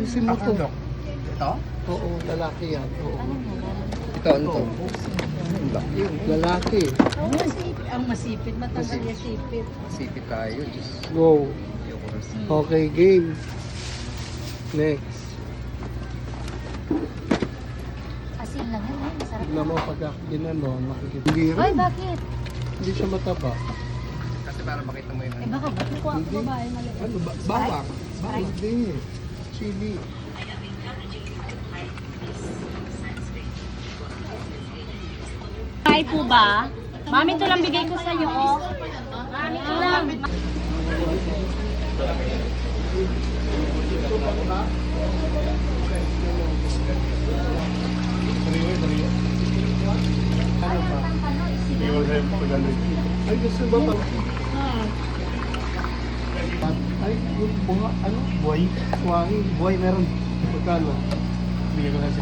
Ayusin mo to. Ito? Oo, lalaki yan. Oo. Ito, ano to? Lalaki. Oo, masipit. Ang masipit. Matanggal yung sipit. Sipit tayo. Diyos. Go. Ayoko na sa... Okay, game. Next. Asin lang yun. Eh. Masarap. Tignan mo pag ginano, makikita. Hindi Ay, rin. bakit? Hindi siya mataba. Kasi para makita mo yun. Eh, baka ba't nakuha ko babae mali? Ano ba? Bawang. Bawang. Hindi. Chili. Ay po ba? Mami, ito lang bigay ko sa iyo, oh. Mami, ito lang. Ano ba? Ay, gusto ba pag... Ay, yung buha, ano? Buhay. Buhay meron. Magkano? Bigay ko na sa